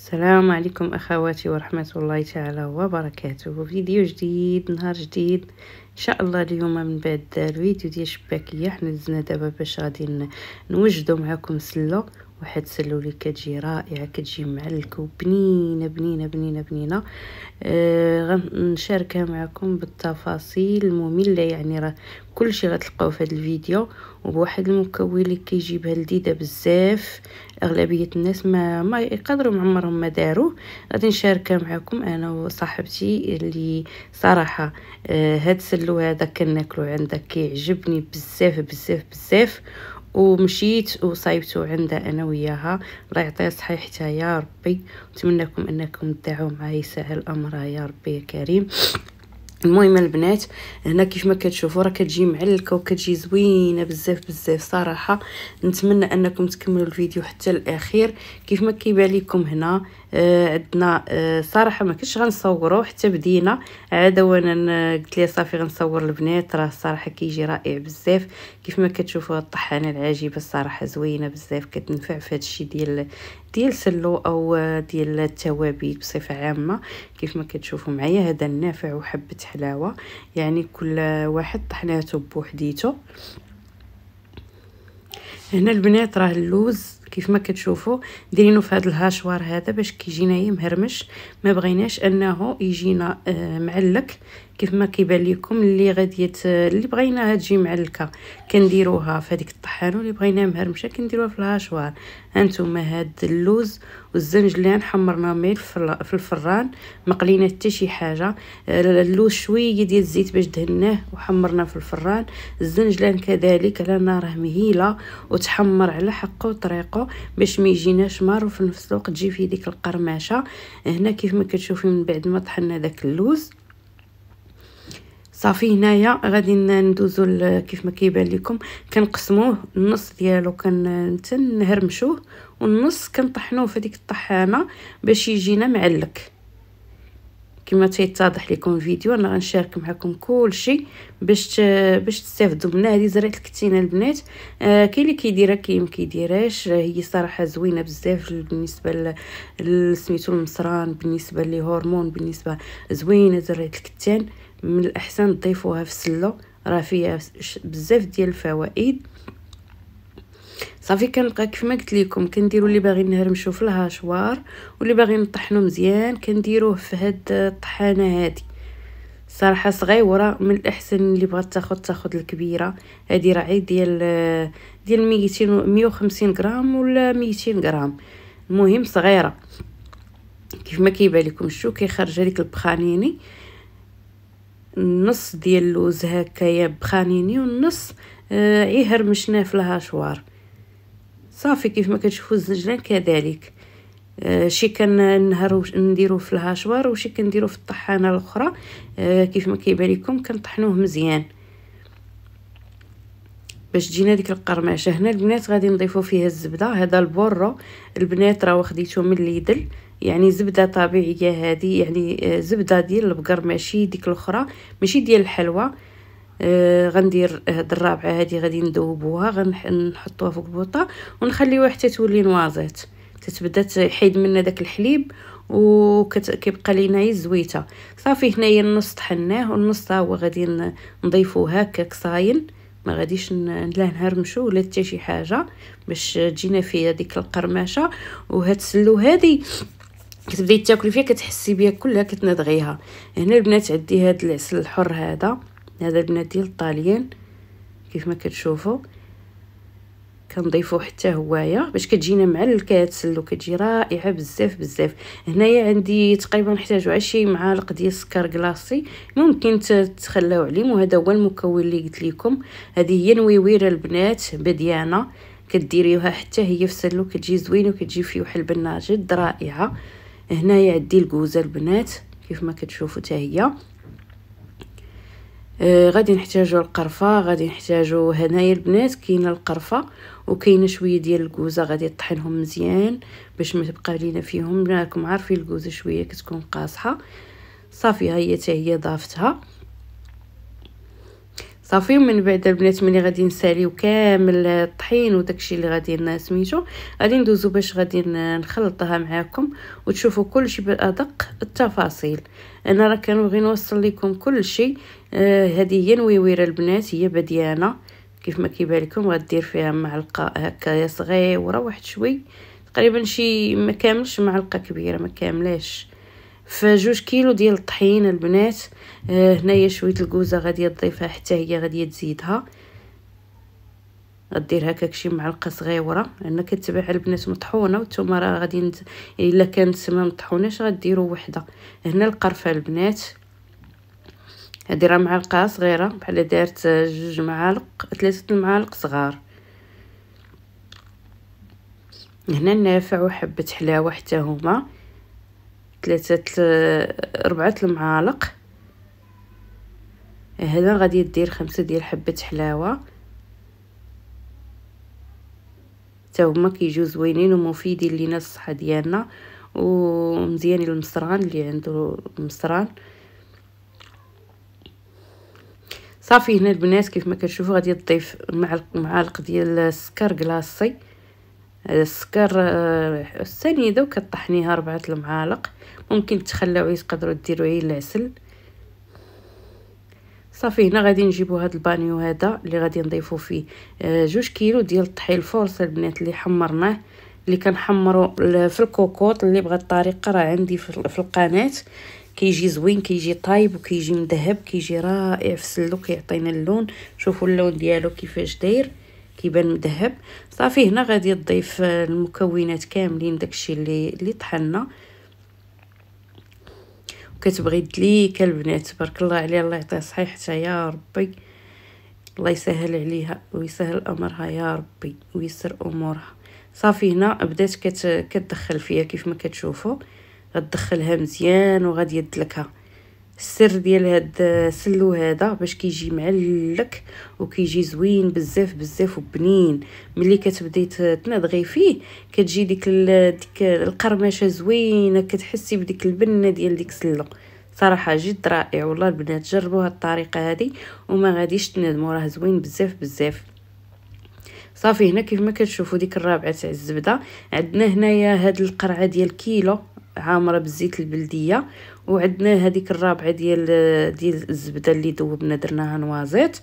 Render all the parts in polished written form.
السلام عليكم اخواتي ورحمه الله تعالى وبركاته. فيديو جديد، نهار جديد ان شاء الله. اليوم من بعد الفيديو ديال الشباكيه حنا دزنا دابا باش غادي نوجدوا معكم سله، واحد سلو اللي كتجي رائعه، كتجي معلكه وبنينه بنينه بنينه بنينه. غنشاركها معكم بالتفاصيل الممله، يعني راه كلشي غتلقاوه في هذا الفيديو، وبواحد المكون اللي كيجيبها لذيذه بزاف. اغلبيه الناس ما يقدروا عمرهم ما داروه. غادي نشاركها معكم انا وصاحبتي اللي صراحه هاد السلو هذا كناكلو عندها، كيعجبني بزاف بزاف بزاف، ومشيت وصايبته عندها انا وياها. الله يعطيها الصحه حتى يا ربي، نتمنىكم انكم تدعوا معايا يسهل امرها يا ربي يا كريم. المهم البنات، هنا كيف ما كتشوفوا راه كتجي معلكه وكتجي زوينه بزاف بزاف صراحه. نتمنى انكم تكملوا الفيديو حتى الاخير. كيف ما كيبان لكم هنا عندنا صراحه ما كنتش غنصوروا حتى بدينا عاده، وانا قلت لي صافي غنصور البنات، راه الصراحه كيجي رائع بزاف. كيف ما كتشوفوا الطحانه العجيبه الصراحه زوينه بزاف، كتنفع في هذا الشيء ديال سلو او ديال التوابل بصفه عامه. كيف ما كتشوفوا معايا هذا النافع وحبه حلاوه، يعني كل واحد طحناته بوحديته. هنا البنات راه اللوز كيف ما كتشوفوا دايرينه في هذا الهاشوار هذا باش كيجينا مهرمش، ما بغيناش انه يجينا معلك. كيف ما كيبان لكم اللي بغيناها تجي معلكه كنديروها في هذيك الطحانه، واللي بغيناها مهرمشه كنديروها في الهاشوار. هانتوما هاد اللوز والزنجلان حمرناهم في الفران، ما قلينا حتى شي حاجه. اللوز شويه ديال الزيت باش دهناه وحمرناه في الفران. الزنجلان كذلك على نار مهيله وتحمر على حقه وطريقه باش ما يجيناش مار، وفي نفس الوقت تجي فيه ديك القرمشه. هنا كيف ما كتشوفي من بعد ما طحنا داك اللوز صافي، هنايا غادي ندوزو كيف ما كيبان لكم كنقسموه النص ديالو كنهرمشوه، والنص كنطحنوه في ديك الطحانه باش يجينا معلك. كما تيتضح لكم الفيديو انا غنشارك معكم كل شيء باش تستافدوا منها. هذه زريعه الكتينه البنات، كاين اللي كيديرها كاين ما كيديرهاش. هي صراحه زوينه بزاف بالنسبه لسميتو المصران، بالنسبه لهرمون، بالنسبه زوينه زريعه الكتان. من الاحسن تضيفوها في السلو، راه فيها بزاف ديال الفوائد. صافي كنبقى كيف ما قلت لكم كنديروا اللي باغي نهرمشوا في الهاشوار، واللي باغي نطحنوا مزيان كنديروه في هاد الطحانه هذه. صراحه صغيره من الاحسن، اللي بغات تاخذ الكبيره هذه راه ديال 150 غرام ولا 200 غرام، المهم صغيره. كيف ما كيبان لكم شو كيخرج هذيك البخانيني، النص ديال اللوز هكايا بخانيني والنص هرمشناه في الهاشوار. صافي كيف ما كتشوفوا الزنجلان كذلك، شي كنهرو نديروه في الهاشوار وشي كنديروه في الطحانه الاخرى. كيف ما كيبان لكم كنطحنوه مزيان باش تجينا ديك القرمشه. هنا البنات غادي نضيفوا فيها الزبده. هذا البورو البنات راه خديته من ليدل، يعني زبده طبيعيه هذه، يعني زبده ديال البقر ماشي ديك الاخرى، ماشي ديال الحلوى. غندير هاد الرابعه هذه غادي ندوبوها، غنحطوها في البوطه ونخليوها حتى تولي نوازيت، تتبدا تحيد منها داك الحليب وكيبقى لينا زويته. صافي هنايا النص طحناه والنص هو غادي نضيفوه هكاك صاين، ما غاديش لا نهرمشو ولا حتى شي حاجه باش تجينا فيها ديك القرمشه. وهاد السلو هذه كتبداي تاكلي فيها كتحسي بها كلها كتندغيها. هنا البنات عندي هاد العسل الحر هذا البنات ديال الطاليان، كيف ما كتشوفوا كنضيفوه حتى هوايا باش كتجينا معلكه تسلو، كتجي رائعه بزاف بزاف. هنايا عندي تقريبا نحتاجو على شي معالق ديال السكر كلاصي، ممكن تخلاو عليه. وهذا هو المكون اللي قلت لكم. هذه هي نويويره البنات بديانه، كديريوها حتى هي في السلو كتجي زوينه وكتجي فيه واحد البنه جد رائعه. هنايا عندي الكوزه البنات كيف ما كتشوفوا حتى هي. غادي نحتاجو القرفه، غادي نحتاجو هنايا البنات كاينه القرفه وكاينه شويه ديال الكوزه، غادي نطحنهم مزيان باش ما تبقى لينا فيهم. راكم عارفين الكوزه شويه كتكون قاصحه. صافي هي حتى هي ضافتها. صافي. ومن بعد البنات ملي غادي نساليو كامل الطحين وداكشي اللي غادي سميتو، غادي ندوزو باش غادي نخلطها معاكم وتشوفوا كلشي بادق التفاصيل. انا راه كنبغي نوصل لكم كلشي. هذه هي نويويره البنات، هي بديانه كيف ما كيبان لكم. غدير فيها معلقه هكايا صغيره واحد شوي، تقريبا شي ما كاملش معلقه كبيره، ما كاملاش. ف2 كيلو ديال الطحين البنات. هنايا شويه الكوزه غادي تضيفها حتى هي غادي تزيدها، غدير هكاك شي معلقه صغيره. انا كتباع البنات مطحونه، وانتم راه غادي الا كانت ما مطحوناش غديروا وحده. هنا القرفه البنات، هذه راه معلقه صغيره، بحال دارت 2 معالق 3 المعالق صغار. هنا النافع وحبه حلاوه حتى هما 4 المعالق. هذا غادي دير 5 ديال حبه حلاوه، حتى هما كيجيو زوينين ومفيدين لينا الصحه ديالنا ومزيانين المصران اللي عنده المصران. صافي. هنا البنات كيف ما كتشوفوا غادي تضيف معالق ديال السكر كلاصي. هذا السكر السنيده وكطحنيها 4 المعالق. ممكن تخلعوه، تقدروا ديروا غير العسل. صافي. هنا غادي نجيبوا هذا البانيو هذا اللي غادي نضيفوا فيه 2 كيلو ديال الطحين الفورصه البنات اللي حمرناه، اللي كنحمروا في الكوكوط. اللي بغى الطريقه راه عندي في القناه، كيجي زوين، كيجي طايب وكيجي مذهب، كيجي رائع في السلو، كيعطينا اللون. شوفوا اللون ديالو كيفاش داير، كيبان مذهب. صافي. هنا غادي تضيف المكونات كاملين داكشي اللي طحنا. وكتبغي دليكه البنات تبارك الله عليها، الله يعطيها صحيحتها يا ربي، الله يسهل عليها ويسهل امرها يا ربي ويسر امورها. صافي. هنا بدات كتدخل فيها كيف ما كتشوفوا، غتدخلها مزيان وغادي يدلكها. السر ديال هاد السلو هذا باش كيجي معلك وكيجي زوين بزاف بزاف وبنين. ملي كتبداي تنضغي فيه كتجي ديك القرمشه زوينه، كتحسي بديك البنه ديال ديك السلو. صراحه جد رائع والله البنات، جربوا هاد الطريقه هذه وما غاديش تندموا، راه زوين بزاف بزاف. صافي. هنا كيف ما كتشوفوا ديك الرابعه تاع الزبده. عندنا هنايا هاد القرعه ديال كيلو عامره بالزيت البلديه، وعندنا هذيك الرابعه ديال الزبده اللي ذوبنا درناها نوازيط،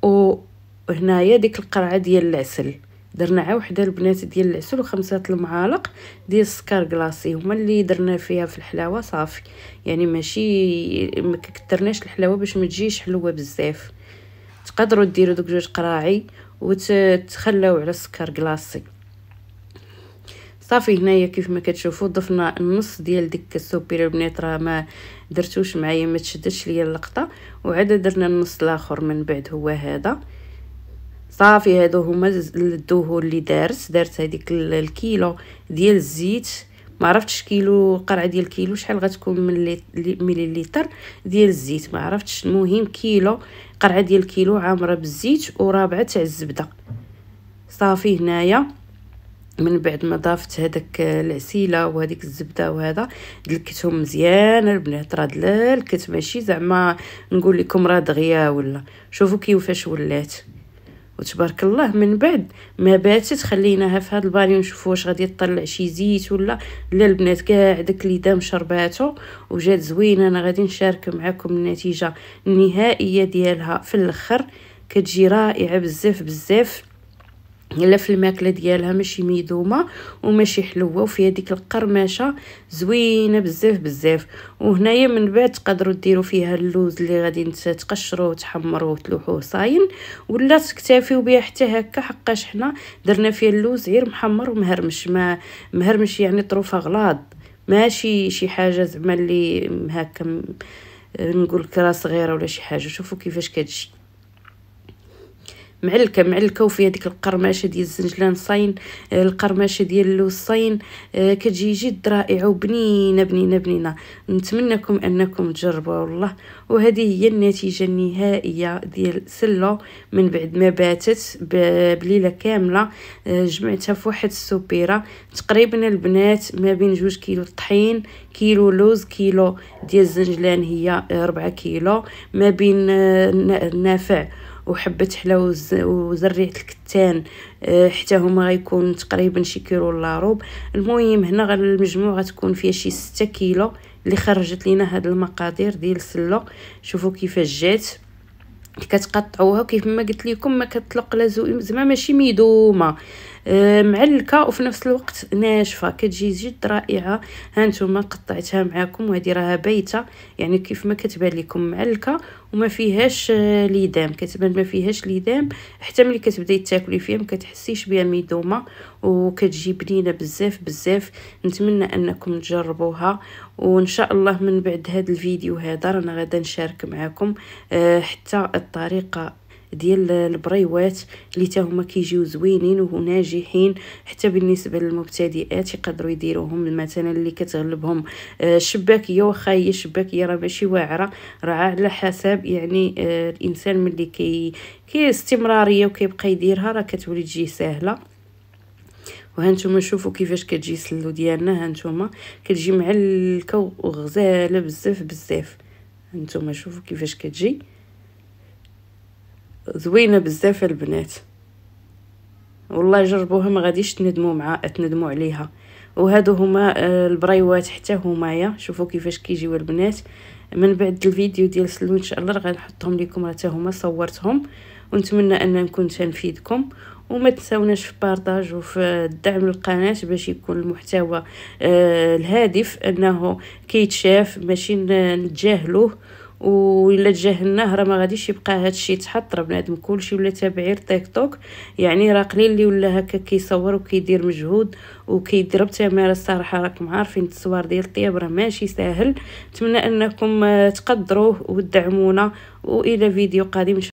وهنايا ديك القرعه ديال العسل درنا عا وحده البنات ديال العسل، و5 المعالق ديال السكر كلاصي هما اللي درنا فيها في الحلاوه. صافي. يعني ماشي ما كثرناش الحلاوه باش ما تجيش حلوه بزاف. تقدروا ديروا دوك 2 قراعي وتخلاو على السكر كلاصي. صافي. هنايا كيف ما كتشوفوا ضفنا النص ديال ديك السوبيره البنات، راه ما درتوش معايا، ما تشدتش ليا اللقطه، وعاد درنا النص الاخر من بعد هو هذا. صافي. هادو هما الدهون اللي دارت هذيك الكيلو ديال الزيت. ما عرفتش كيلو قرعه ديال كيلو شحال غتكون من مليلتر ديال الزيت، ما عرفتش. المهم كيلو قرعه ديال كيلو عامره بالزيت ورابعه تاع الزبده. صافي. هنايا من بعد ما ضافت هذاك العسيله وهذيك الزبده وهذا دلكتهم مزيان البنات، راه دلالكت ماشي زعما نقول لكم راه دغيا ولا. شوفوا كيفاش ولات وتبارك الله. من بعد ما باتت خليناها في هذا البانيو نشوفوا واش غادي تطلع شي زيت ولا لا. البنات كاع داك اللي دام شرباتو وجات زوينه. انا غادي نشارك معكم النتيجه النهائيه ديالها في الاخر، كتجي رائعه بزاف بزاف. الا في الماكله ديالها ماشي ميدومه وماشي حلوه، وفيها ديك القرمشه زوينه بزاف بزاف. وهنايا من بعد تقدروا ديروا فيها اللوز اللي غادي تقشروه وتحمروه وتلوحوه صاين، ولا تكتفيو بها حتى هكا، حقاش حنا درنا فيها اللوز غير محمر ومهرمش. ما مهرمش يعني طروفه غلاض، ماشي شي حاجه زعما اللي هكا نقول كرا صغيره ولا شي حاجه. شوفوا كيفاش كتجي معلكه وفيها ديك القرمشه ديال الزنجلان صاين، القرمشه ديال اللوز صاين. كتجي جد رائعه وبنينه بنينه بنينه. نتمنىكم انكم تجربوها والله. وهذه هي النتيجه النهائيه ديال سلو من بعد ما باتت بليله كامله. جمعتها في واحد السوبيره تقريبا البنات ما بين 2 كيلو طحين، كيلو لوز، كيلو ديال الزنجلان هي 4 كيلو، ما بين النافع وحبه حلا وزريعه الكتان حتى هما غيكون تقريبا شي كيلو الا ربع. المهم هنا المجموع غتكون فيها شي 6 كيلو اللي خرجت لينا هاد المقادير ديال السله. شوفوا كيفاش جات كتقطعوها كيف ما قلت لكم ما كتطلق لا زعما ماشي ميدومه، معلكه وفي نفس الوقت ناشفه، كتجي جد رائعه. ها نتوما قطعتها معاكم وهذه راها بايته يعني كيف ما كتبان لكم معلكه وما فيهاش ليدام، كتبان ما فيهاش ليدام حتى ملي كتبداي تاكلي فيها ما كتحسيش بها ميدومه وكتجي بنينه بزاف بزاف. نتمنى انكم تجربوها وان شاء الله من بعد هذا الفيديو هذا رانا غادا نشارك معكم حتى الطريقه ديال البريوات اللي تا هما كيجيو زوينين وناجحين حتى بالنسبه للمبتدئات يقدروا يديروهم. مثلا اللي كتغلبهم الشباكيه، واخا هي الشباكيه راه ماشي واعره، راه على حسب يعني الانسان ملي كي استمراريه وكيبقى يديرها راه كتولي تجي سهله. وهانتوما شوفوا كيفاش كتجي السلو ديالنا، هانتوما كتجي معلكه وغزاله بزاف بزاف. هانتوما شوفوا كيفاش كتجي زوينه بزاف البنات، والله جربوها ما غاديش تندموا عليها. وهادو هما البريوات حتى همايا، شوفوا كيفاش كيجيو البنات. من بعد الفيديو ديال السلو ان شاء الله غنحطهم لكم حتى هما صورتهم، ونتمنى ان نكون تنفيدكم. وما تنساوناش في بارطاج وفي الدعم للقناه باش يكون المحتوى الهادف انه كيتشاف ماشي نتجاهلوه، وإلا تجاهلناه راه ما غاديش يبقى هادشي يتحط. راه بنادم كلشي ولا تابعير تيك توك يعني راه قليل اللي ولا هكا كيصور وكيدير مجهود وكيضرب تماره. الصراحه راكم عارفين التصوير ديال الطياب راه ماشي ساهل. نتمنى انكم تقدروه وتدعمونا، والى فيديو قادم.